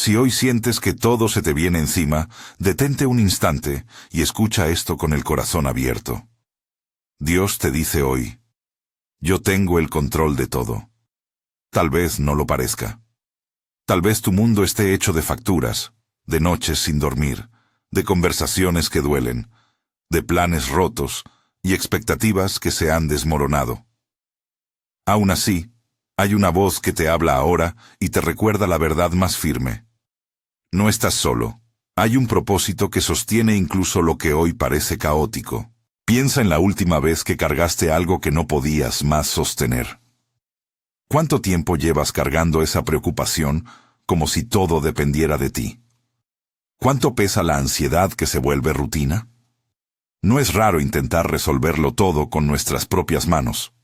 Si hoy sientes que todo se te viene encima, detente un instante y escucha esto con el corazón abierto. Dios te dice hoy: yo tengo el control de todo. Tal vez no lo parezca. Tal vez tu mundo esté hecho de facturas, de noches sin dormir, de conversaciones que duelen, de planes rotos y expectativas que se han desmoronado. Aún así, hay una voz que te habla ahora y te recuerda la verdad más firme. No estás solo. Hay un propósito que sostiene incluso lo que hoy parece caótico. Piensa en la última vez que cargaste algo que no podías más sostener. ¿Cuánto tiempo llevas cargando esa preocupación como si todo dependiera de ti? ¿Cuánto pesa la ansiedad que se vuelve rutina? No es raro intentar resolverlo todo con nuestras propias manos.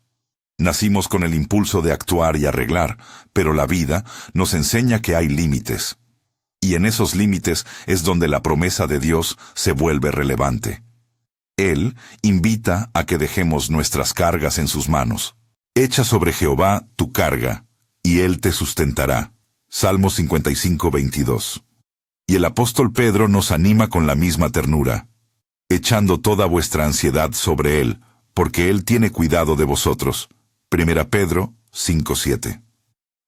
Nacimos con el impulso de actuar y arreglar, pero la vida nos enseña que hay límites. Y en esos límites es donde la promesa de Dios se vuelve relevante. Él invita a que dejemos nuestras cargas en sus manos. Echa sobre Jehová tu carga, y Él te sustentará. Salmo 55:22. Y el apóstol Pedro nos anima con la misma ternura, echando toda vuestra ansiedad sobre Él, porque Él tiene cuidado de vosotros. 1 Pedro 5:7.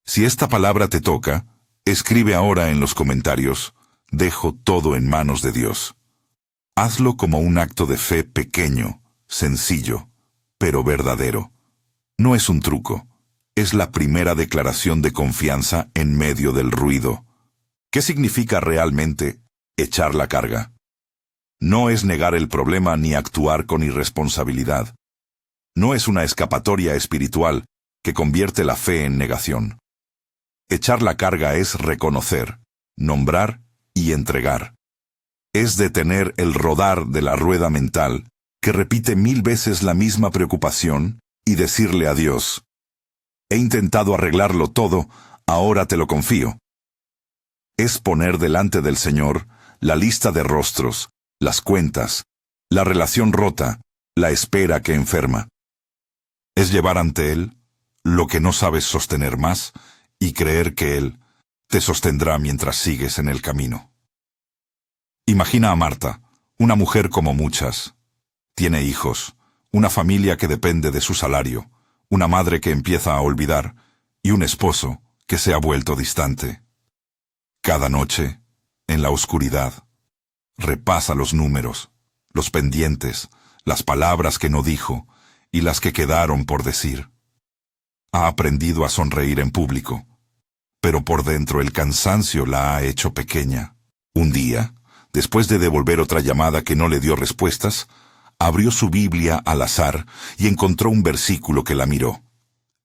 Si esta palabra te toca, escribe ahora en los comentarios: dejo todo en manos de Dios. Hazlo como un acto de fe pequeño, sencillo, pero verdadero. No es un truco, es la primera declaración de confianza en medio del ruido. ¿Qué significa realmente echar la carga? No es negar el problema ni actuar con irresponsabilidad. No es una escapatoria espiritual que convierte la fe en negación. Echar la carga es reconocer, nombrar y entregar. Es detener el rodar de la rueda mental que repite 1000 veces la misma preocupación y decirle a Dios: he intentado arreglarlo todo, ahora te lo confío. Es poner delante del Señor la lista de rostros, las cuentas, la relación rota, la espera que enferma. Es llevar ante Él lo que no sabes sostener más y creer que Él te sostendrá mientras sigues en el camino. Imagina a Marta, una mujer como muchas. Tiene hijos, una familia que depende de su salario, una madre que empieza a olvidar y un esposo que se ha vuelto distante. Cada noche, en la oscuridad, repasa los números, los pendientes, las palabras que no dijo y las que quedaron por decir. Ha aprendido a sonreír en público, pero por dentro el cansancio la ha hecho pequeña. Un día, después de devolver otra llamada que no le dio respuestas, abrió su Biblia al azar y encontró un versículo que la miró: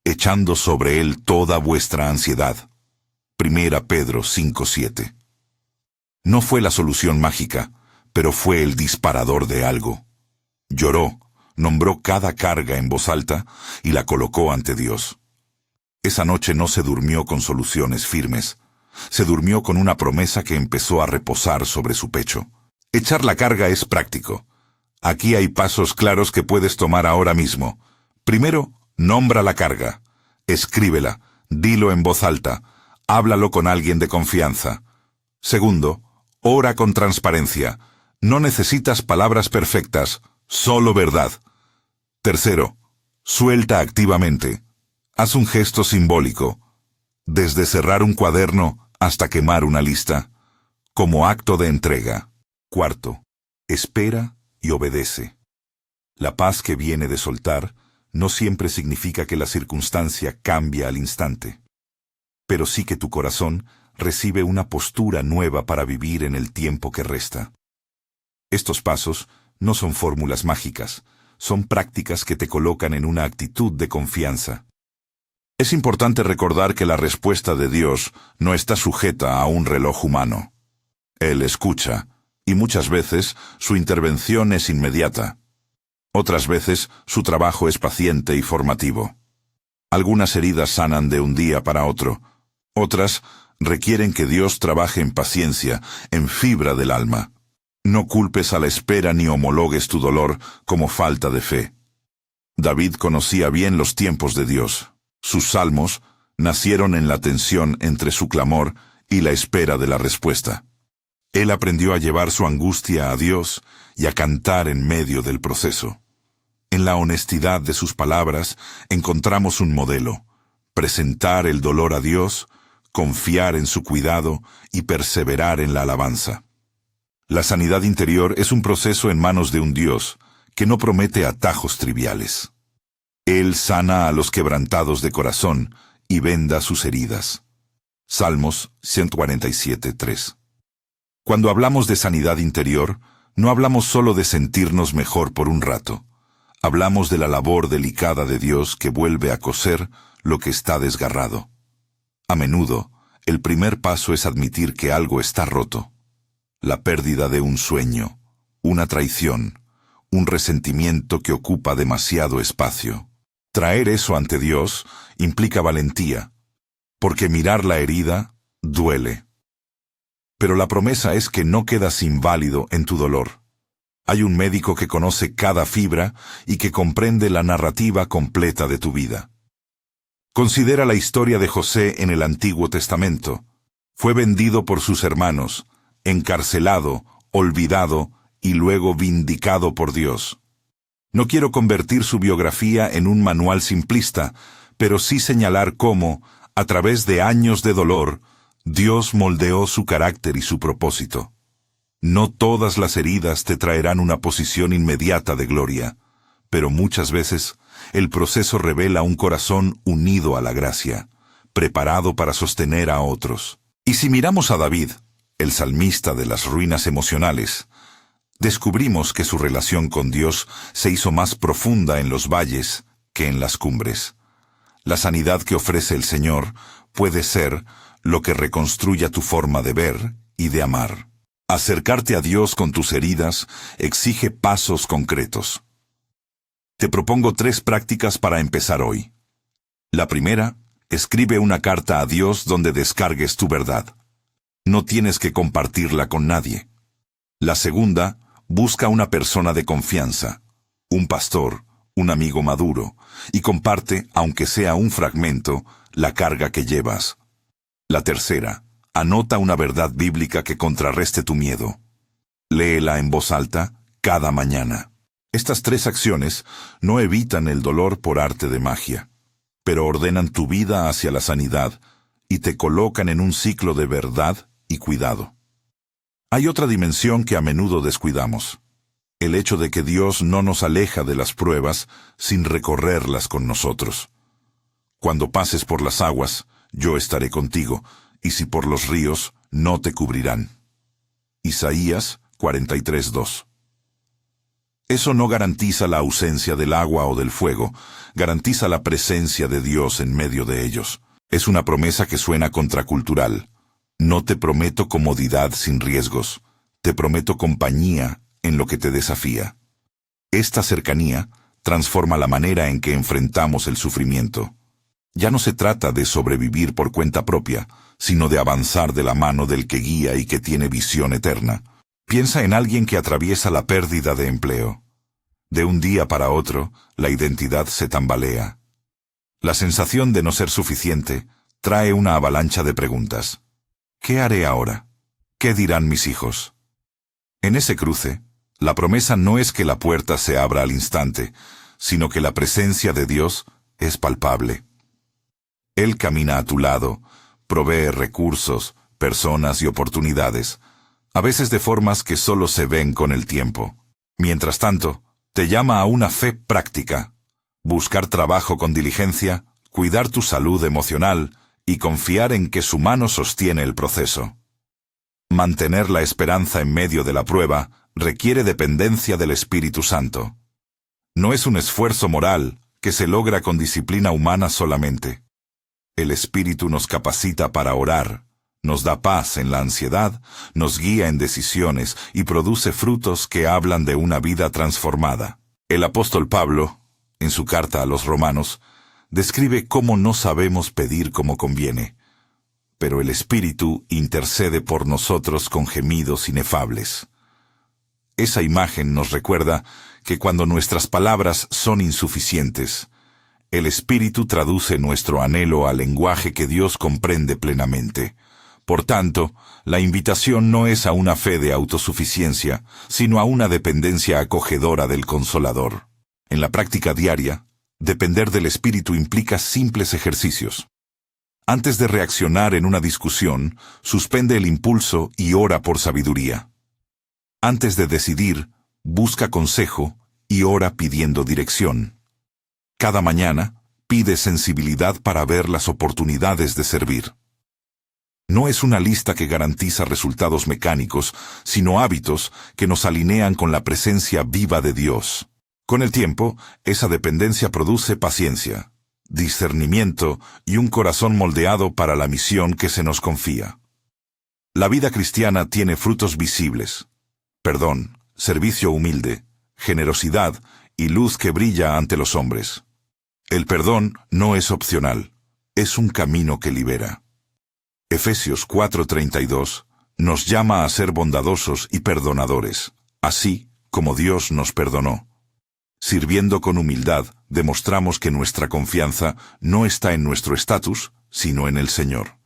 echando sobre él toda vuestra ansiedad. 1 Pedro 5:7. No fue la solución mágica, pero fue el disparador de algo. Lloró, nombró cada carga en voz alta y la colocó ante Dios. Esa noche no se durmió con soluciones firmes. Se durmió con una promesa que empezó a reposar sobre su pecho. Echar la carga es práctico. Aquí hay pasos claros que puedes tomar ahora mismo. Primero, nombra la carga. Escríbela, dilo en voz alta, háblalo con alguien de confianza. Segundo, ora con transparencia. No necesitas palabras perfectas, solo verdad. Tercero, suelta activamente. Haz un gesto simbólico, desde cerrar un cuaderno hasta quemar una lista, como acto de entrega. Cuarto, espera y obedece. La paz que viene de soltar no siempre significa que la circunstancia cambia al instante, pero sí que tu corazón recibe una postura nueva para vivir en el tiempo que resta. Estos pasos no son fórmulas mágicas, son prácticas que te colocan en una actitud de confianza. Es importante recordar que la respuesta de Dios no está sujeta a un reloj humano. Él escucha, y muchas veces su intervención es inmediata. Otras veces su trabajo es paciente y formativo. Algunas heridas sanan de un día para otro. Otras requieren que Dios trabaje en paciencia, en fibra del alma. No culpes a la espera ni homologues tu dolor como falta de fe. David conocía bien los tiempos de Dios. Sus salmos nacieron en la tensión entre su clamor y la espera de la respuesta. Él aprendió a llevar su angustia a Dios y a cantar en medio del proceso. En la honestidad de sus palabras encontramos un modelo: presentar el dolor a Dios, confiar en su cuidado y perseverar en la alabanza. La sanidad interior es un proceso en manos de un Dios que no promete atajos triviales. Él sana a los quebrantados de corazón y venda sus heridas. Salmos 147:3. Cuando hablamos de sanidad interior, no hablamos solo de sentirnos mejor por un rato. Hablamos de la labor delicada de Dios que vuelve a coser lo que está desgarrado. A menudo, el primer paso es admitir que algo está roto. La pérdida de un sueño, una traición, un resentimiento que ocupa demasiado espacio. Traer eso ante Dios implica valentía, porque mirar la herida duele. Pero la promesa es que no quedas inválido en tu dolor. Hay un médico que conoce cada fibra y que comprende la narrativa completa de tu vida. Considera la historia de José en el Antiguo Testamento. Fue vendido por sus hermanos, encarcelado, olvidado y luego vindicado por Dios. No quiero convertir su biografía en un manual simplista, pero sí señalar cómo, a través de años de dolor, Dios moldeó su carácter y su propósito. No todas las heridas te traerán una posición inmediata de gloria, pero muchas veces el proceso revela un corazón unido a la gracia, preparado para sostener a otros. Y si miramos a David, el salmista de las ruinas emocionales, descubrimos que su relación con Dios se hizo más profunda en los valles que en las cumbres. La sanidad que ofrece el Señor puede ser lo que reconstruya tu forma de ver y de amar. Acercarte a Dios con tus heridas exige pasos concretos. Te propongo 3 prácticas para empezar hoy. La primera, escribe una carta a Dios donde descargues tu verdad. No tienes que compartirla con nadie. La segunda, busca una persona de confianza, un pastor, un amigo maduro, y comparte, aunque sea un fragmento, la carga que llevas. La tercera, anota una verdad bíblica que contrarreste tu miedo. Léela en voz alta cada mañana. Estas 3 acciones no evitan el dolor por arte de magia, pero ordenan tu vida hacia la sanidad y te colocan en un ciclo de verdad y cuidado. Hay otra dimensión que a menudo descuidamos: el hecho de que Dios no nos aleja de las pruebas sin recorrerlas con nosotros. Cuando pases por las aguas, yo estaré contigo, y si por los ríos, no te cubrirán. Isaías 43:2. Eso no garantiza la ausencia del agua o del fuego, garantiza la presencia de Dios en medio de ellos. Es una promesa que suena contracultural. No te prometo comodidad sin riesgos, te prometo compañía en lo que te desafía. Esta cercanía transforma la manera en que enfrentamos el sufrimiento. Ya no se trata de sobrevivir por cuenta propia, sino de avanzar de la mano del que guía y que tiene visión eterna. Piensa en alguien que atraviesa la pérdida de empleo. De un día para otro, la identidad se tambalea. La sensación de no ser suficiente trae una avalancha de preguntas. ¿Qué haré ahora? ¿Qué dirán mis hijos? En ese cruce, la promesa no es que la puerta se abra al instante, sino que la presencia de Dios es palpable. Él camina a tu lado, provee recursos, personas y oportunidades, a veces de formas que solo se ven con el tiempo. Mientras tanto, te llama a una fe práctica: buscar trabajo con diligencia, cuidar tu salud emocional y confiar en que su mano sostiene el proceso. Mantener la esperanza en medio de la prueba requiere dependencia del Espíritu Santo. No es un esfuerzo moral que se logra con disciplina humana solamente. El Espíritu nos capacita para orar, nos da paz en la ansiedad, nos guía en decisiones y produce frutos que hablan de una vida transformada. El apóstol Pablo, en su carta a los Romanos, describe cómo no sabemos pedir como conviene, pero el Espíritu intercede por nosotros con gemidos inefables. Esa imagen nos recuerda que cuando nuestras palabras son insuficientes, el Espíritu traduce nuestro anhelo al lenguaje que Dios comprende plenamente, Por tanto, la invitación no es a una fe de autosuficiencia, sino a una dependencia acogedora del Consolador. En la práctica diaria, depender del Espíritu implica simples ejercicios. Antes de reaccionar en una discusión, suspende el impulso y ora por sabiduría. Antes de decidir, busca consejo y ora pidiendo dirección. Cada mañana, pide sensibilidad para ver las oportunidades de servir. No es una lista que garantiza resultados mecánicos, sino hábitos que nos alinean con la presencia viva de Dios. Con el tiempo, esa dependencia produce paciencia, discernimiento y un corazón moldeado para la misión que se nos confía. La vida cristiana tiene frutos visibles: perdón, servicio humilde, generosidad y luz que brilla ante los hombres. El perdón no es opcional, es un camino que libera. Efesios 4:32 nos llama a ser bondadosos y perdonadores, así como Dios nos perdonó. Sirviendo con humildad, demostramos que nuestra confianza no está en nuestro estatus, sino en el Señor.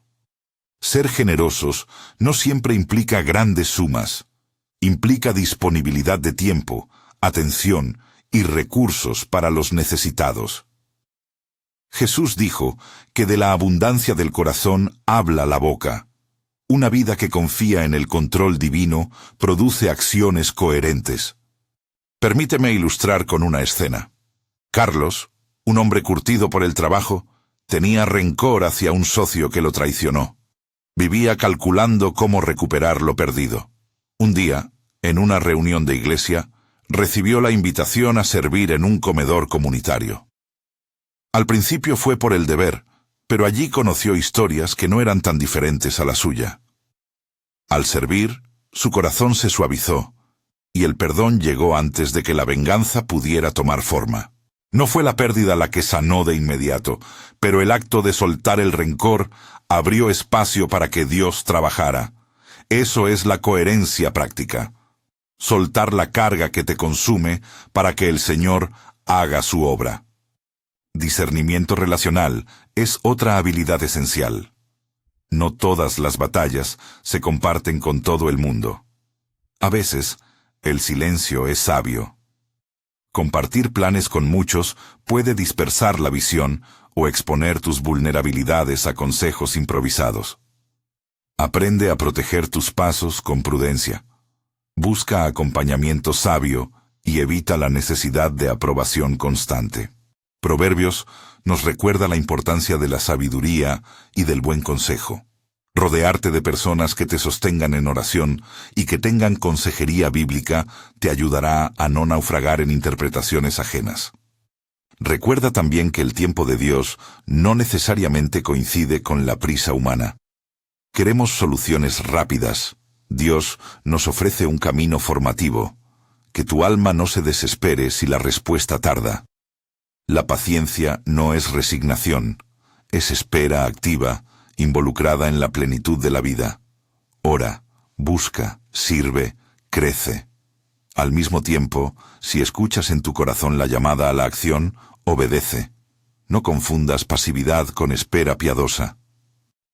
Ser generosos no siempre implica grandes sumas. Implica disponibilidad de tiempo, atención y recursos para los necesitados. Jesús dijo que de la abundancia del corazón habla la boca. Una vida que confía en el control divino produce acciones coherentes. Permíteme ilustrar con una escena. Carlos, un hombre curtido por el trabajo, tenía rencor hacia un socio que lo traicionó. Vivía calculando cómo recuperar lo perdido. Un día, en una reunión de iglesia, recibió la invitación a servir en un comedor comunitario. Al principio fue por el deber, pero allí conoció historias que no eran tan diferentes a la suya. Al servir, su corazón se suavizó, y el perdón llegó antes de que la venganza pudiera tomar forma. No fue la pérdida la que sanó de inmediato, pero el acto de soltar el rencor abrió espacio para que Dios trabajara. Eso es la coherencia práctica. Soltar la carga que te consume para que el Señor haga su obra. Discernimiento relacional es otra habilidad esencial. No todas las batallas se comparten con todo el mundo. A veces, el silencio es sabio. Compartir planes con muchos puede dispersar la visión o exponer tus vulnerabilidades a consejos improvisados. Aprende a proteger tus pasos con prudencia. Busca acompañamiento sabio y evita la necesidad de aprobación constante. Proverbios nos recuerda la importancia de la sabiduría y del buen consejo. Rodearte de personas que te sostengan en oración y que tengan consejería bíblica te ayudará a no naufragar en interpretaciones ajenas. Recuerda también que el tiempo de Dios no necesariamente coincide con la prisa humana. Queremos soluciones rápidas. Dios nos ofrece un camino formativo. Que tu alma no se desespere si la respuesta tarda. La paciencia no es resignación, es espera activa, involucrada en la plenitud de la vida. Ora, busca, sirve, crece. Al mismo tiempo, si escuchas en tu corazón la llamada a la acción, obedece. No confundas pasividad con espera piadosa.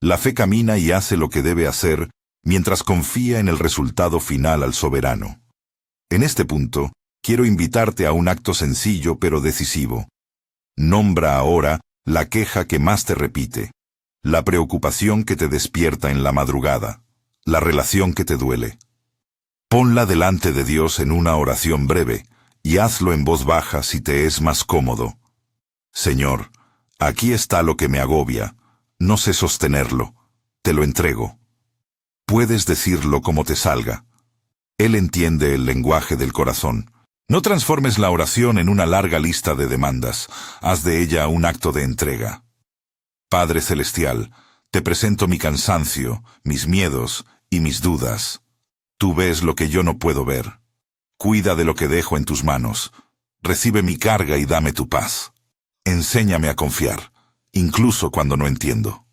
La fe camina y hace lo que debe hacer mientras confía en el resultado final al soberano. En este punto, quiero invitarte a un acto sencillo pero decisivo. Nombra ahora la queja que más te repite, la preocupación que te despierta en la madrugada, la relación que te duele. Ponla delante de Dios en una oración breve y hazlo en voz baja si te es más cómodo. Señor, aquí está lo que me agobia, no sé sostenerlo, te lo entrego. Puedes decirlo como te salga. Él entiende el lenguaje del corazón. No transformes la oración en una larga lista de demandas. Haz de ella un acto de entrega. Padre Celestial, te presento mi cansancio, mis miedos y mis dudas. Tú ves lo que yo no puedo ver. Cuida de lo que dejo en tus manos. Recibe mi carga y dame tu paz. Enséñame a confiar, incluso cuando no entiendo.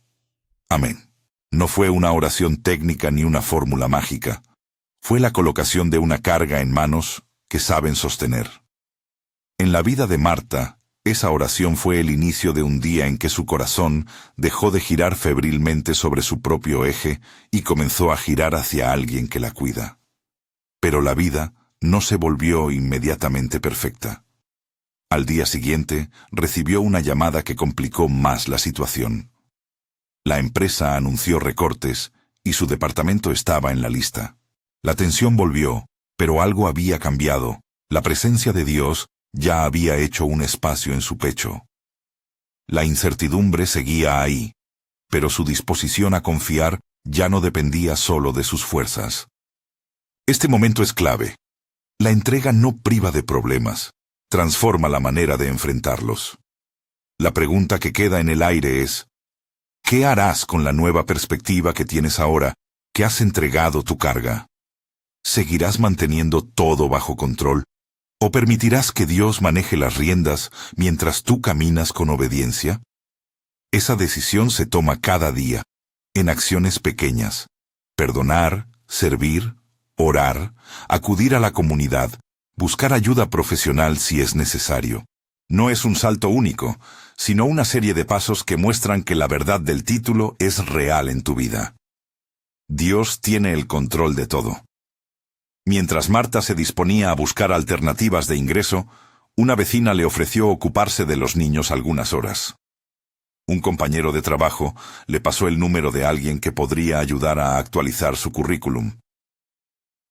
Amén. No fue una oración técnica ni una fórmula mágica. Fue la colocación de una carga en manos que saben sostener. En la vida de Marta, Esa oración fue el inicio de un día en que su corazón dejó de girar febrilmente sobre su propio eje y comenzó a girar hacia alguien que la cuida. Pero la vida no se volvió inmediatamente perfecta. Al día siguiente, recibió una llamada que complicó más la situación. La empresa anunció recortes y su departamento estaba en la lista. La tensión volvió, pero algo había cambiado. La presencia de Dios ya había hecho un espacio en su pecho. La incertidumbre seguía ahí, pero su disposición a confiar ya no dependía solo de sus fuerzas. Este momento es clave. La entrega no priva de problemas, transforma la manera de enfrentarlos. La pregunta que queda en el aire es, ¿qué harás con la nueva perspectiva que tienes ahora que has entregado tu carga? ¿Seguirás manteniendo todo bajo control? ¿O permitirás que Dios maneje las riendas mientras tú caminas con obediencia? Esa decisión se toma cada día, en acciones pequeñas. Perdonar, servir, orar, acudir a la comunidad, buscar ayuda profesional si es necesario. No es un salto único, sino una serie de pasos que muestran que la verdad del título es real en tu vida. Dios tiene el control de todo. Mientras Marta se disponía a buscar alternativas de ingreso, una vecina le ofreció ocuparse de los niños algunas horas. Un compañero de trabajo le pasó el número de alguien que podría ayudar a actualizar su currículum.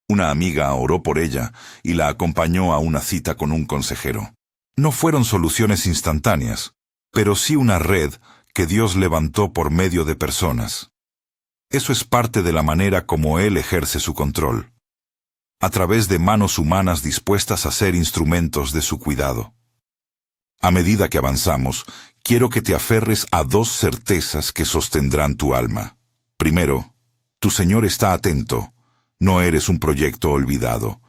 Una amiga oró por ella y la acompañó a una cita con un consejero. No fueron soluciones instantáneas, pero sí una red que Dios levantó por medio de personas. Eso es parte de la manera como Él ejerce su control, a través de manos humanas dispuestas a ser instrumentos de su cuidado. A medida que avanzamos, quiero que te aferres a dos certezas que sostendrán tu alma. Primero, tu Señor está atento, no eres un proyecto olvidado.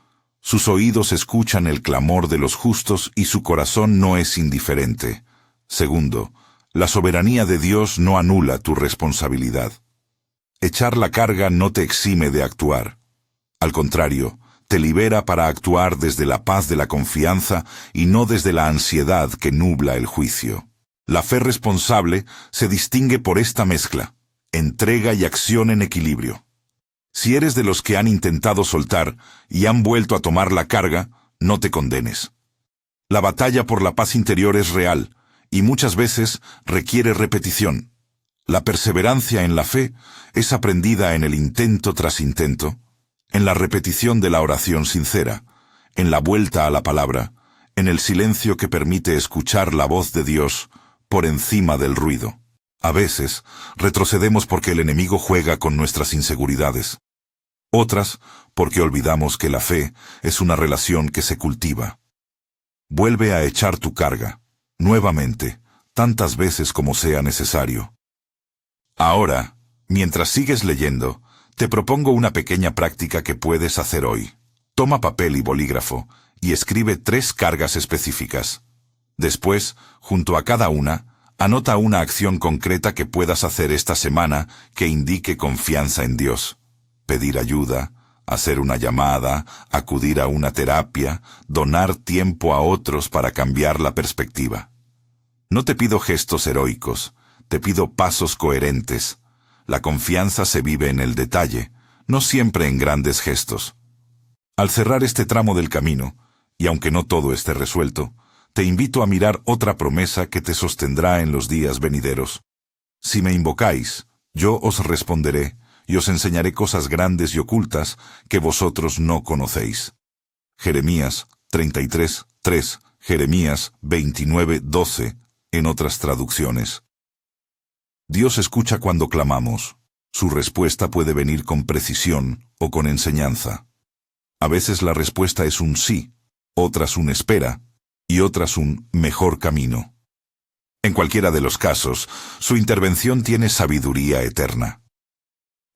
Sus oídos escuchan el clamor de los justos y su corazón no es indiferente. Segundo, la soberanía de Dios no anula tu responsabilidad. Echar la carga no te exime de actuar. Al contrario, te libera para actuar desde la paz de la confianza y no desde la ansiedad que nubla el juicio. La fe responsable se distingue por esta mezcla, entrega y acción en equilibrio. Si eres de los que han intentado soltar y han vuelto a tomar la carga, no te condenes. La batalla por la paz interior es real y muchas veces requiere repetición. La perseverancia en la fe es aprendida en el intento tras intento, en la repetición de la oración sincera, en la vuelta a la palabra, en el silencio que permite escuchar la voz de Dios por encima del ruido. A veces, retrocedemos porque el enemigo juega con nuestras inseguridades. Otras, porque olvidamos que la fe es una relación que se cultiva. Vuelve a echar tu carga, nuevamente, tantas veces como sea necesario. Ahora, mientras sigues leyendo, te propongo una pequeña práctica que puedes hacer hoy. Toma papel y bolígrafo y escribe 3 cargas específicas. Después, junto a cada una, anota una acción concreta que puedas hacer esta semana que indique confianza en Dios. Pedir ayuda, hacer una llamada, acudir a una terapia, donar tiempo a otros para cambiar la perspectiva. No te pido gestos heroicos, te pido pasos coherentes. La confianza se vive en el detalle, no siempre en grandes gestos. Al cerrar este tramo del camino, y aunque no todo esté resuelto, te invito a mirar otra promesa que te sostendrá en los días venideros. Si me invocáis, yo os responderé, y os enseñaré cosas grandes y ocultas que vosotros no conocéis. Jeremías 33:3, Jeremías 29:12, en otras traducciones. Dios escucha cuando clamamos. Su respuesta puede venir con precisión o con enseñanza. A veces la respuesta es un sí, otras un espera, y otras un mejor camino. En cualquiera de los casos, su intervención tiene sabiduría eterna.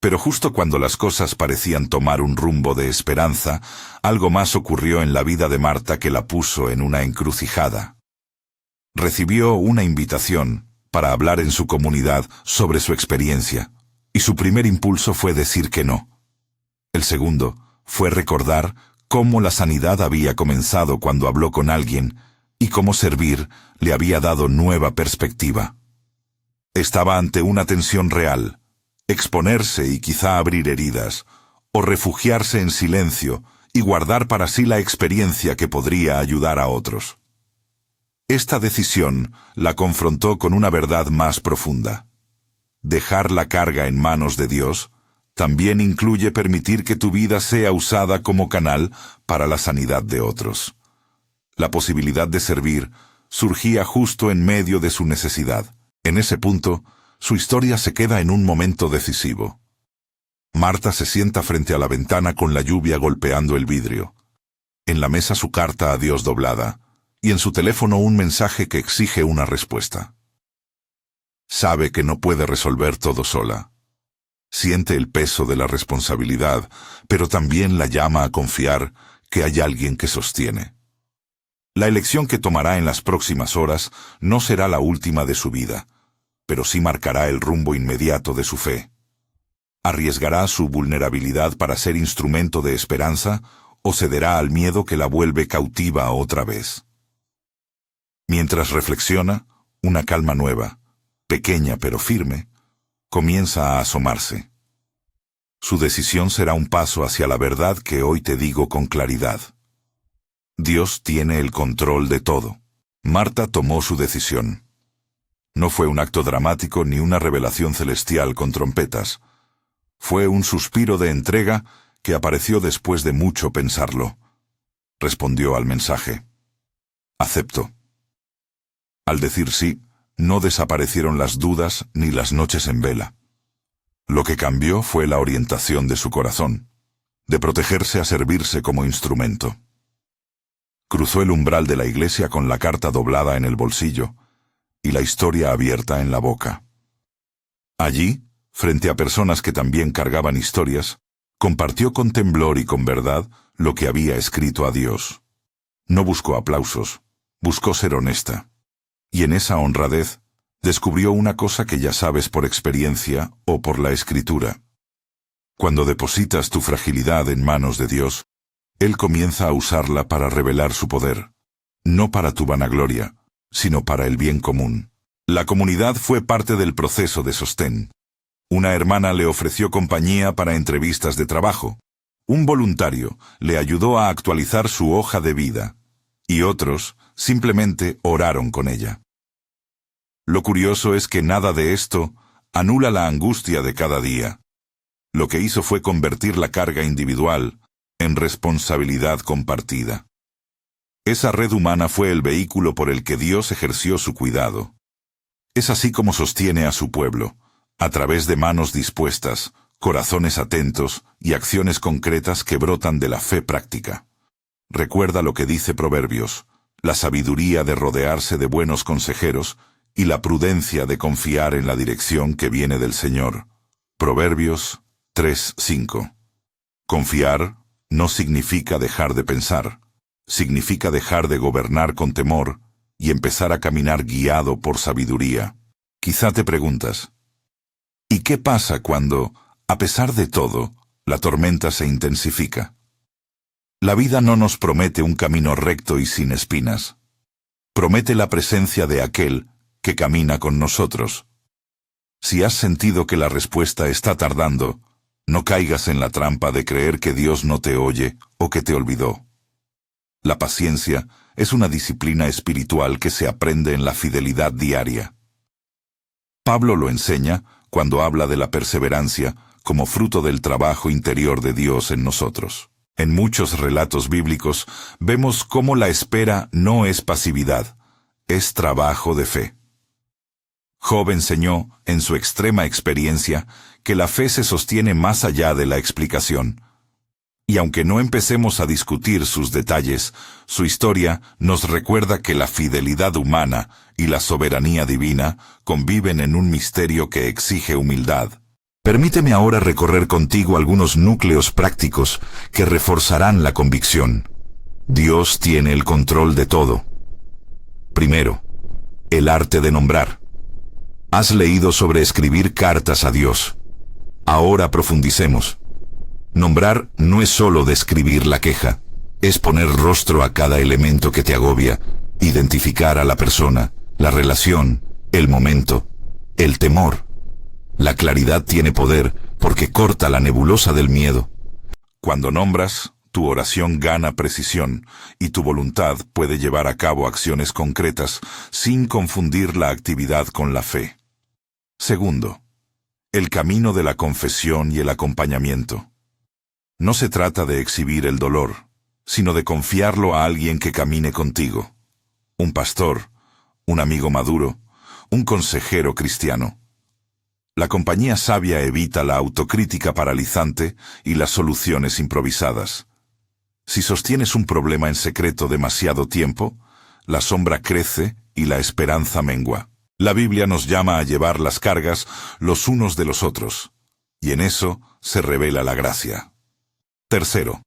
Pero justo cuando las cosas parecían tomar un rumbo de esperanza, algo más ocurrió en la vida de Marta que la puso en una encrucijada. Recibió una invitación para hablar en su comunidad sobre su experiencia, y su primer impulso fue decir que no. El segundo fue recordar cómo la sanidad había comenzado cuando habló con alguien y cómo servir le había dado nueva perspectiva. Estaba ante una tensión real: exponerse y quizá abrir heridas, o refugiarse en silencio y guardar para sí la experiencia que podría ayudar a otros. Esta decisión la confrontó con una verdad más profunda. Dejar la carga en manos de Dios también incluye permitir que tu vida sea usada como canal para la sanidad de otros. La posibilidad de servir surgía justo en medio de su necesidad. En ese punto, su historia se queda en un momento decisivo. Marta se sienta frente a la ventana con la lluvia golpeando el vidrio. En la mesa su carta a Dios doblada, y en su teléfono un mensaje que exige una respuesta. Sabe que no puede resolver todo sola. Siente el peso de la responsabilidad, pero también la llama a confiar que hay alguien que sostiene. La elección que tomará en las próximas horas no será la última de su vida, pero sí marcará el rumbo inmediato de su fe. ¿Arriesgará su vulnerabilidad para ser instrumento de esperanza o cederá al miedo que la vuelve cautiva otra vez? Mientras reflexiona, una calma nueva, pequeña pero firme, comienza a asomarse. Su decisión será un paso hacia la verdad que hoy te digo con claridad. Dios tiene el control de todo. Marta tomó su decisión. No fue un acto dramático ni una revelación celestial con trompetas. Fue un suspiro de entrega que apareció después de mucho pensarlo. Respondió al mensaje: acepto. Al decir sí, no desaparecieron las dudas ni las noches en vela. Lo que cambió fue la orientación de su corazón, de protegerse a servirse como instrumento. Cruzó el umbral de la iglesia con la carta doblada en el bolsillo y la historia abierta en la boca. Allí, frente a personas que también cargaban historias, compartió con temblor y con verdad lo que había escrito a Dios. No buscó aplausos, buscó ser honesta. Y en esa honradez descubrió una cosa que ya sabes por experiencia o por la Escritura. Cuando depositas tu fragilidad en manos de Dios, Él comienza a usarla para revelar su poder, no para tu vanagloria, sino para el bien común. La comunidad fue parte del proceso de sostén. Una hermana le ofreció compañía para entrevistas de trabajo. Un voluntario le ayudó a actualizar su hoja de vida, y otros simplemente oraron con ella. Lo curioso es que nada de esto anula la angustia de cada día. Lo que hizo fue convertir la carga individual en responsabilidad compartida. Esa red humana fue el vehículo por el que Dios ejerció su cuidado. Es así como sostiene a su pueblo, a través de manos dispuestas, corazones atentos y acciones concretas que brotan de la fe práctica. Recuerda lo que dice Proverbios: la sabiduría de rodearse de buenos consejeros y la prudencia de confiar en la dirección que viene del Señor. Proverbios 3:5. Confiar no significa dejar de pensar, significa dejar de gobernar con temor y empezar a caminar guiado por sabiduría. Quizá te preguntas: ¿y qué pasa cuando, a pesar de todo, la tormenta se intensifica? La vida no nos promete un camino recto y sin espinas. Promete la presencia de aquel que camina con nosotros. Si has sentido que la respuesta está tardando, no caigas en la trampa de creer que Dios no te oye o que te olvidó. La paciencia es una disciplina espiritual que se aprende en la fidelidad diaria. Pablo lo enseña cuando habla de la perseverancia como fruto del trabajo interior de Dios en nosotros. En muchos relatos bíblicos vemos cómo la espera no es pasividad, es trabajo de fe. Job enseñó, en su extrema experiencia, que la fe se sostiene más allá de la explicación. Y aunque no empecemos a discutir sus detalles, su historia nos recuerda que la fidelidad humana y la soberanía divina conviven en un misterio que exige humildad. Permíteme ahora recorrer contigo algunos núcleos prácticos que reforzarán la convicción. Dios tiene el control de todo. Primero, el arte de nombrar. Has leído sobre escribir cartas a Dios. Ahora profundicemos. Nombrar no es solo describir la queja, es poner rostro a cada elemento que te agobia Identificar a la persona, la relación, el momento, el temor. La claridad tiene poder porque corta la nebulosa del miedo. Cuando nombras, tu oración gana precisión y tu voluntad puede llevar a cabo acciones concretas sin confundir la actividad con la fe. Segundo, el camino de la confesión y el acompañamiento. No se trata de exhibir el dolor, sino de confiarlo a alguien que camine contigo. Un pastor, un amigo maduro, un consejero cristiano. La compañía sabia evita la autocrítica paralizante y las soluciones improvisadas. Si sostienes un problema en secreto demasiado tiempo, la sombra crece y la esperanza mengua. La Biblia nos llama a llevar las cargas los unos de los otros, y en eso se revela la gracia. Tercero,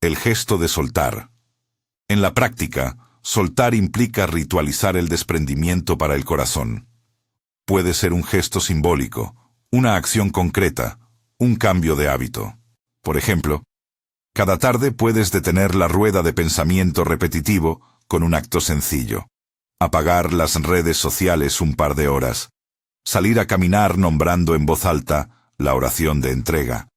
el gesto de soltar. En la práctica, soltar implica ritualizar el desprendimiento para el corazón. Puede ser un gesto simbólico, una acción concreta, un cambio de hábito. Por ejemplo, cada tarde puedes detener la rueda de pensamiento repetitivo con un acto sencillo. Apagar las redes sociales un par de horas. Salir a caminar nombrando en voz alta la oración de entrega.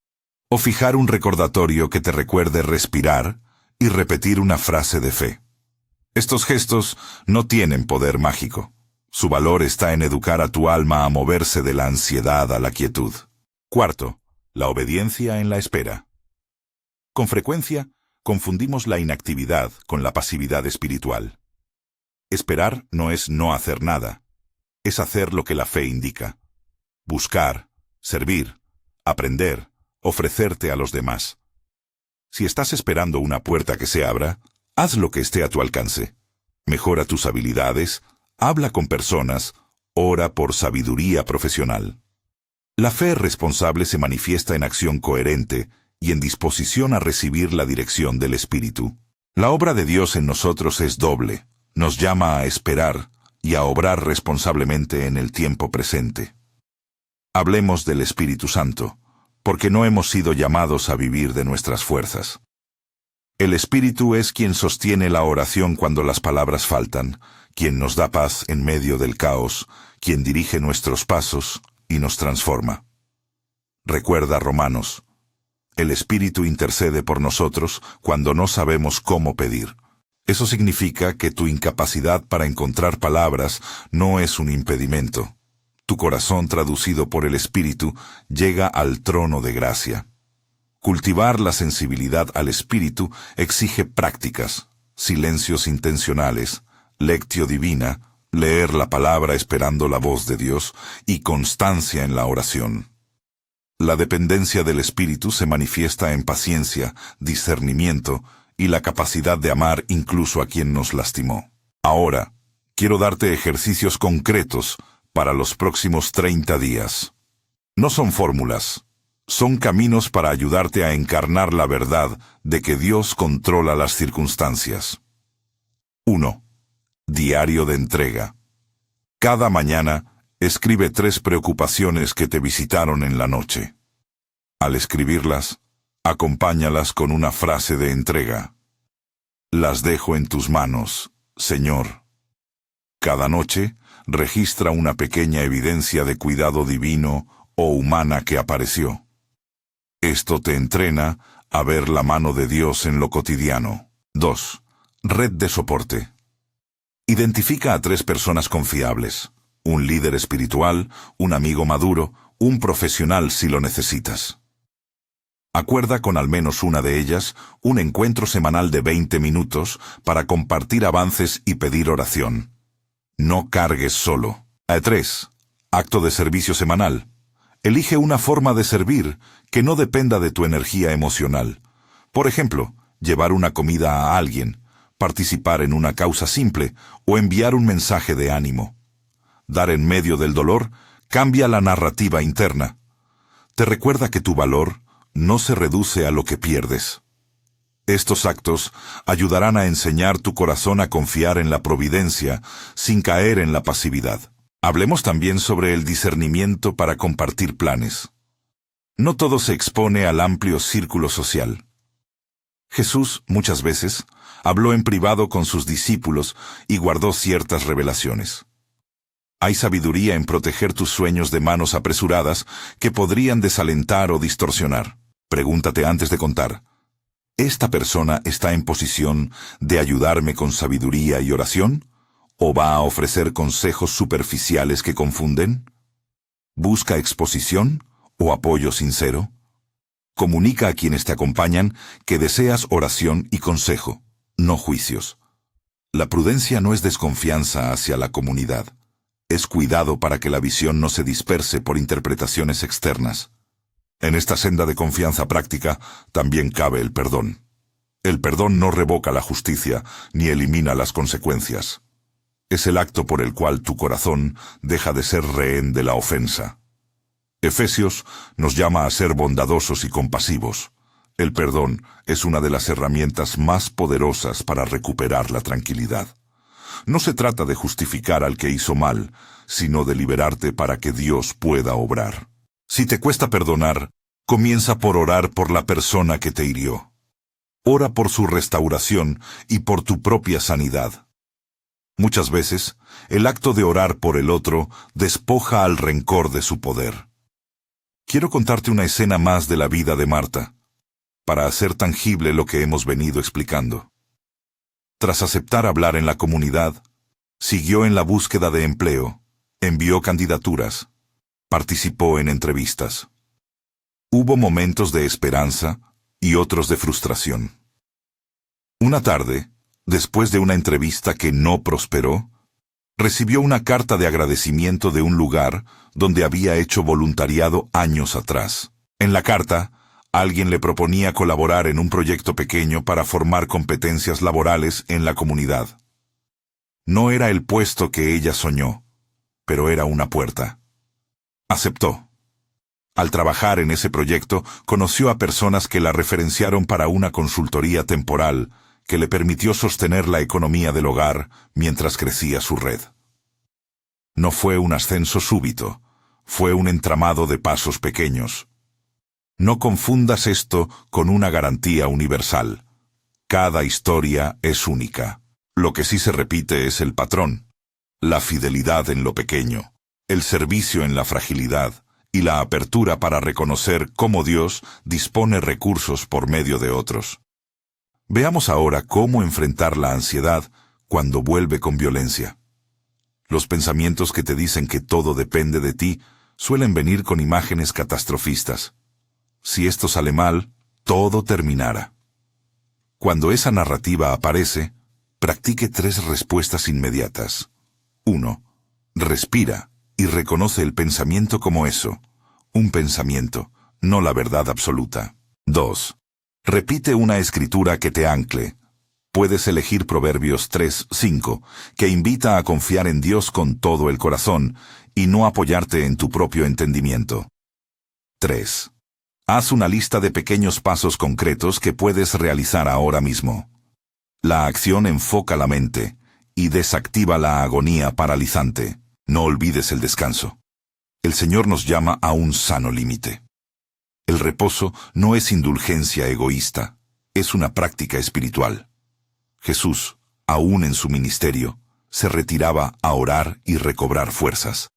O fijar un recordatorio que te recuerde respirar y repetir una frase de fe. Estos gestos no tienen poder mágico. Su valor está en educar a tu alma a moverse de la ansiedad a la quietud. Cuarto, la obediencia en la espera. Con frecuencia, confundimos la inactividad con la pasividad espiritual. Esperar no es no hacer nada, es hacer lo que la fe indica. Buscar, servir, aprender, ofrecerte a los demás. Si estás esperando una puerta que se abra, haz lo que esté a tu alcance. Mejora tus habilidades, habla con personas, ora por sabiduría profesional. La fe responsable se manifiesta en acción coherente y en disposición a recibir la dirección del Espíritu. La obra de Dios en nosotros es doble. Nos llama a esperar y a obrar responsablemente en el tiempo presente. Hablemos del Espíritu Santo, porque no hemos sido llamados a vivir de nuestras fuerzas. El Espíritu es quien sostiene la oración cuando las palabras faltan, quien nos da paz en medio del caos, quien dirige nuestros pasos y nos transforma. Recuerda Romanos. El Espíritu intercede por nosotros cuando no sabemos cómo pedir. Eso significa que tu incapacidad para encontrar palabras no es un impedimento. Tu corazón traducido por el Espíritu llega al trono de gracia. Cultivar la sensibilidad al Espíritu exige prácticas, silencios intencionales, lectio divina, leer la palabra esperando la voz de Dios y constancia en la oración. La dependencia del Espíritu se manifiesta en paciencia, discernimiento y la capacidad de amar incluso a quien nos lastimó. Ahora, quiero darte ejercicios concretos para los próximos 30 días. No son fórmulas, son caminos para ayudarte a encarnar la verdad de que Dios controla las circunstancias. 1. Diario de entrega. Cada mañana, escribe 3 preocupaciones que te visitaron en la noche. Al escribirlas, acompáñalas con una frase de entrega. Las dejo en tus manos, Señor. Cada noche, registra una pequeña evidencia de cuidado divino o humana que apareció. Esto te entrena a ver la mano de Dios en lo cotidiano. 2. Red de soporte. Identifica a 3 personas confiables. Un líder espiritual, un amigo maduro, un profesional si lo necesitas. Acuerda con al menos una de ellas un encuentro semanal de 20 minutos para compartir avances y pedir oración. No cargues solo. 3. Acto de servicio semanal. Elige una forma de servir que no dependa de tu energía emocional. Por ejemplo, llevar una comida a alguien, participar en una causa simple o enviar un mensaje de ánimo. Dar en medio del dolor cambia la narrativa interna. Te recuerda que tu valor no se reduce a lo que pierdes. Estos actos ayudarán a enseñar tu corazón a confiar en la providencia sin caer en la pasividad. Hablemos también sobre el discernimiento para compartir planes. No todo se expone al amplio círculo social. Jesús, muchas veces, habló en privado con sus discípulos y guardó ciertas revelaciones. Hay sabiduría en proteger tus sueños de manos apresuradas que podrían desalentar o distorsionar. Pregúntate antes de contar, ¿esta persona está en posición de ayudarme con sabiduría y oración? ¿O va a ofrecer consejos superficiales que confunden? ¿Busca exposición o apoyo sincero? Comunica a quienes te acompañan que deseas oración y consejo, no juicios. La prudencia no es desconfianza hacia la comunidad. Es cuidado para que la visión no se disperse por interpretaciones externas. En esta senda de confianza práctica también cabe el perdón. El perdón no revoca la justicia ni elimina las consecuencias. Es el acto por el cual tu corazón deja de ser rehén de la ofensa. Efesios nos llama a ser bondadosos y compasivos. El perdón es una de las herramientas más poderosas para recuperar la tranquilidad. No se trata de justificar al que hizo mal, sino de liberarte para que Dios pueda obrar. Si te cuesta perdonar, comienza por orar por la persona que te hirió. Ora por su restauración y por tu propia sanidad. Muchas veces, el acto de orar por el otro despoja al rencor de su poder. Quiero contarte una escena más de la vida de Marta, para hacer tangible lo que hemos venido explicando. Tras aceptar hablar en la comunidad, siguió en la búsqueda de empleo, envió candidaturas, participó en entrevistas. Hubo momentos de esperanza y otros de frustración. Una tarde, después de una entrevista que no prosperó, recibió una carta de agradecimiento de un lugar donde había hecho voluntariado años atrás. En la carta, alguien le proponía colaborar en un proyecto pequeño para formar competencias laborales en la comunidad. No era el puesto que ella soñó, pero era una puerta. Aceptó. Al trabajar en ese proyecto, conoció a personas que la referenciaron para una consultoría temporal que le permitió sostener la economía del hogar mientras crecía su red. No fue un ascenso súbito, fue un entramado de pasos pequeños. No confundas esto con una garantía universal. Cada historia es única. Lo que sí se repite es el patrón: la fidelidad en lo pequeño, el servicio en la fragilidad y la apertura para reconocer cómo Dios dispone recursos por medio de otros. Veamos ahora cómo enfrentar la ansiedad cuando vuelve con violencia. Los pensamientos que te dicen que todo depende de ti suelen venir con imágenes catastrofistas. Si esto sale mal, todo terminará. Cuando esa narrativa aparece, practique 3 respuestas inmediatas. 1. Respira y reconoce el pensamiento como eso, un pensamiento, no la verdad absoluta. 2. Repite una escritura que te ancle. Puedes elegir Proverbios 3:5, que invita a confiar en Dios con todo el corazón y no apoyarte en tu propio entendimiento. 3. Haz una lista de pequeños pasos concretos que puedes realizar ahora mismo. La acción enfoca la mente y desactiva la agonía paralizante. No olvides el descanso. El Señor nos llama a un sano límite. El reposo no es indulgencia egoísta, es una práctica espiritual. Jesús, aún en su ministerio, se retiraba a orar y recobrar fuerzas.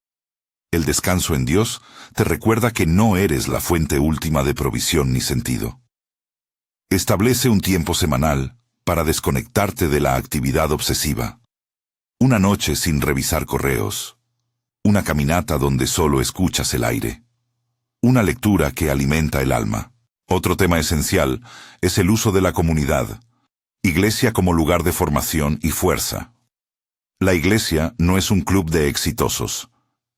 El descanso en Dios te recuerda que no eres la fuente última de provisión ni sentido. Establece un tiempo semanal para desconectarte de la actividad obsesiva. Una noche sin revisar correos. Una caminata donde solo escuchas el aire. Una lectura que alimenta el alma. Otro tema esencial es el uso de la comunidad. Iglesia como lugar de formación y fuerza. La iglesia no es un club de exitosos.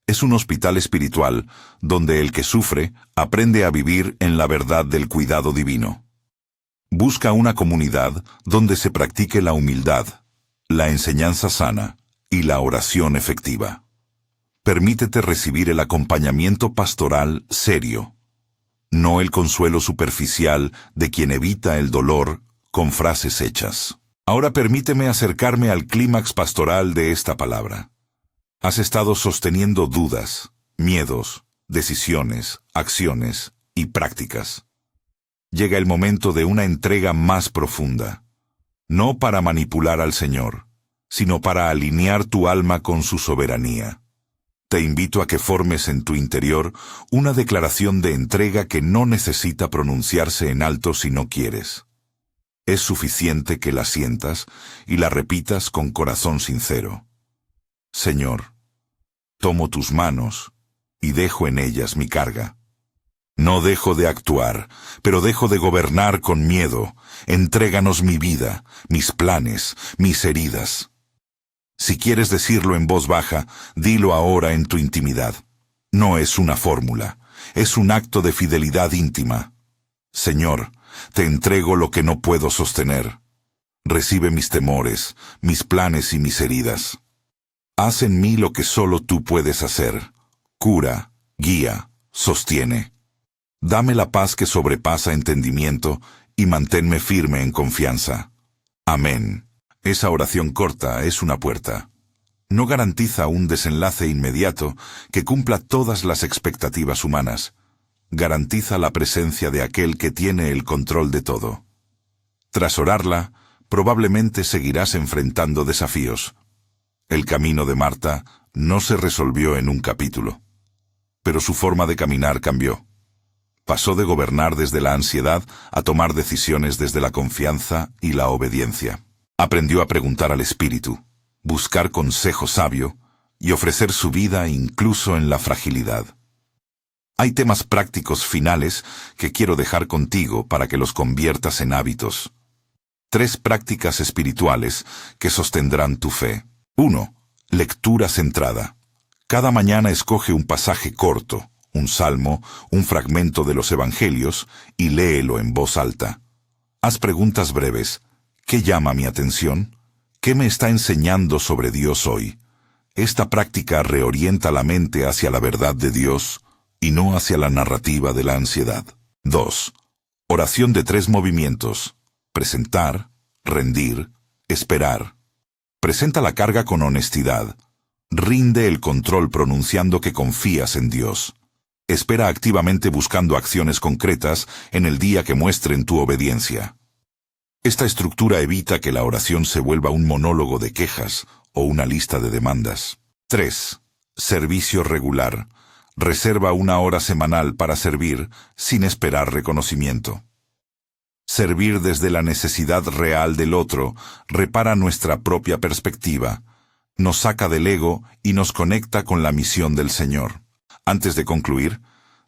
Es un hospital espiritual donde el que sufre aprende a vivir en la verdad del cuidado divino. Busca una comunidad donde se practique la humildad, la enseñanza sana y la oración efectiva. Permítete recibir el acompañamiento pastoral serio, no el consuelo superficial de quien evita el dolor con frases hechas. Ahora permíteme acercarme al clímax pastoral de esta palabra. Has estado sosteniendo dudas, miedos, decisiones, acciones y prácticas. Llega el momento de una entrega más profunda. No para manipular al Señor, sino para alinear tu alma con su soberanía. Te invito a que formes en tu interior una declaración de entrega que no necesita pronunciarse en alto si no quieres. Es suficiente que la sientas y la repitas con corazón sincero. Señor, tomo tus manos y dejo en ellas mi carga. No dejo de actuar, pero dejo de gobernar con miedo. Entréganos mi vida, mis planes, mis heridas. Si quieres decirlo en voz baja, dilo ahora en tu intimidad. No es una fórmula, es un acto de fidelidad íntima. Señor, te entrego lo que no puedo sostener. Recibe mis temores, mis planes y mis heridas. Haz en mí lo que solo tú puedes hacer. Cura, guía, sostiene. Dame la paz que sobrepasa entendimiento y manténme firme en confianza. Amén. Esa oración corta es una puerta. No garantiza un desenlace inmediato que cumpla todas las expectativas humanas. Garantiza la presencia de aquel que tiene el control de todo. Tras orarla, probablemente seguirás enfrentando desafíos. El camino de Marta no se resolvió en un capítulo, pero su forma de caminar cambió. Pasó de gobernar desde la ansiedad a tomar decisiones desde la confianza y la obediencia. Aprendió a preguntar al Espíritu, buscar consejo sabio y ofrecer su vida incluso en la fragilidad. Hay temas prácticos finales que quiero dejar contigo para que los conviertas en hábitos. 3 prácticas espirituales que sostendrán tu fe. 1. Lectura centrada. Cada mañana escoge un pasaje corto, un salmo, un fragmento de los evangelios y léelo en voz alta. Haz preguntas breves. ¿Qué llama mi atención? ¿Qué me está enseñando sobre Dios hoy? Esta práctica reorienta la mente hacia la verdad de Dios y no hacia la narrativa de la ansiedad. 2. Oración de 3 movimientos. Presentar, rendir, esperar. Presenta la carga con honestidad. Rinde el control pronunciando que confías en Dios. Espera activamente buscando acciones concretas en el día que muestren tu obediencia. Esta estructura evita que la oración se vuelva un monólogo de quejas o una lista de demandas. 3. Servicio regular. Reserva 1 hora semanal para servir sin esperar reconocimiento. Servir desde la necesidad real del otro repara nuestra propia perspectiva, nos saca del ego y nos conecta con la misión del Señor. Antes de concluir,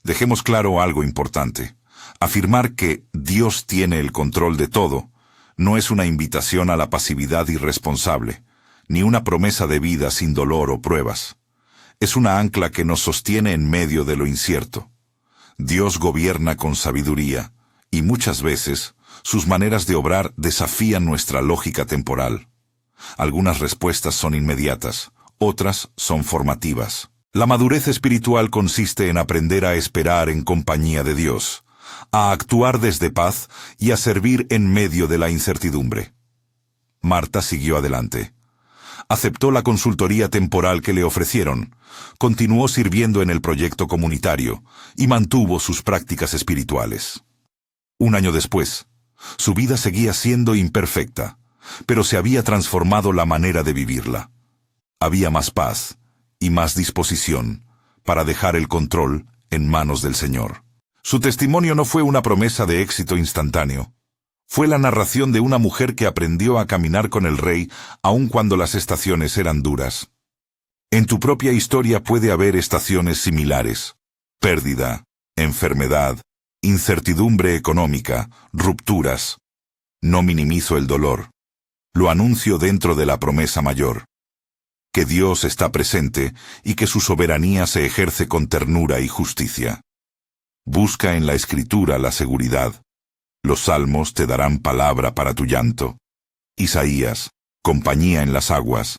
dejemos claro algo importante. Afirmar que Dios tiene el control de todo no es una invitación a la pasividad irresponsable, ni una promesa de vida sin dolor o pruebas. Es una ancla que nos sostiene en medio de lo incierto. Dios gobierna con sabiduría, y muchas veces sus maneras de obrar desafían nuestra lógica temporal. Algunas respuestas son inmediatas, otras son formativas. La madurez espiritual consiste en aprender a esperar en compañía de Dios, a actuar desde paz y a servir en medio de la incertidumbre. Marta siguió adelante. Aceptó la consultoría temporal que le ofrecieron, continuó sirviendo en el proyecto comunitario y mantuvo sus prácticas espirituales. 1 año después, su vida seguía siendo imperfecta, pero se había transformado la manera de vivirla. Había más paz y más disposición para dejar el control en manos del Señor. Su testimonio no fue una promesa de éxito instantáneo. Fue la narración de una mujer que aprendió a caminar con el Rey aun cuando las estaciones eran duras. En tu propia historia puede haber estaciones similares: pérdida, enfermedad, incertidumbre económica, rupturas. No minimizo el dolor. Lo anuncio dentro de la promesa mayor: que Dios está presente y que su soberanía se ejerce con ternura y justicia. Busca en la Escritura la seguridad. Los salmos te darán palabra para tu llanto. Isaías, compañía en las aguas.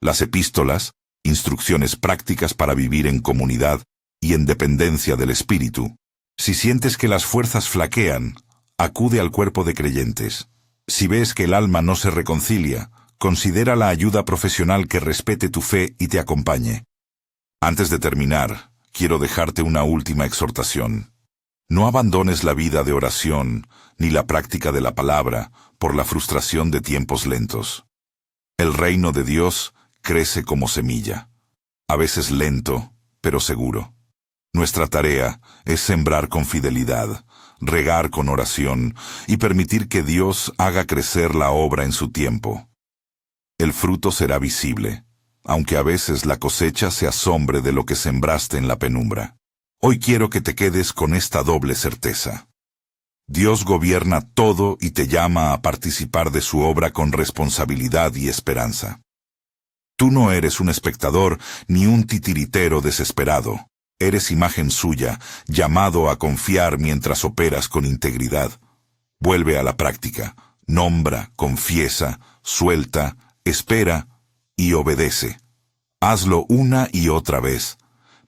Las epístolas, instrucciones prácticas para vivir en comunidad y en dependencia del Espíritu. Si sientes que las fuerzas flaquean, acude al cuerpo de creyentes. Si ves que el alma no se reconcilia, considera la ayuda profesional que respete tu fe y te acompañe. Antes de terminar, quiero dejarte una última exhortación. No abandones la vida de oración ni la práctica de la palabra por la frustración de tiempos lentos. El reino de Dios crece como semilla, a veces lento, pero seguro. Nuestra tarea es sembrar con fidelidad, regar con oración y permitir que Dios haga crecer la obra en su tiempo. El fruto será visible, aunque a veces la cosecha se asombre de lo que sembraste en la penumbra. Hoy quiero que te quedes con esta doble certeza. Dios gobierna todo y te llama a participar de su obra con responsabilidad y esperanza. Tú no eres un espectador ni un titiritero desesperado. Eres imagen suya, llamado a confiar mientras operas con integridad. Vuelve a la práctica, nombra, confiesa, suelta, espera y obedece. Hazlo una y otra vez.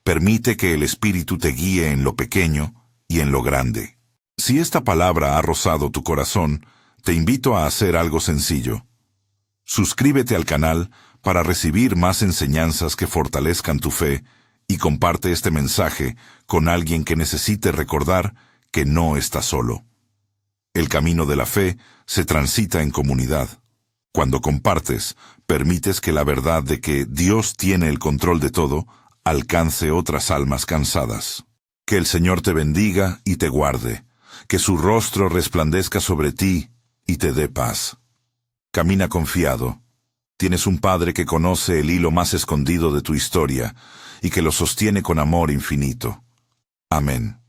Permite que el Espíritu te guíe en lo pequeño y en lo grande. Si esta palabra ha rozado tu corazón, te invito a hacer algo sencillo. Suscríbete al canal para recibir más enseñanzas que fortalezcan tu fe y comparte este mensaje con alguien que necesite recordar que no está solo. El camino de la fe se transita en comunidad. Cuando compartes, permites que la verdad de que Dios tiene el control de todo alcance otras almas cansadas. Que el Señor te bendiga y te guarde, que su rostro resplandezca sobre ti y te dé paz. Camina confiado. Tienes un Padre que conoce el hilo más escondido de tu historia y que lo sostiene con amor infinito. Amén.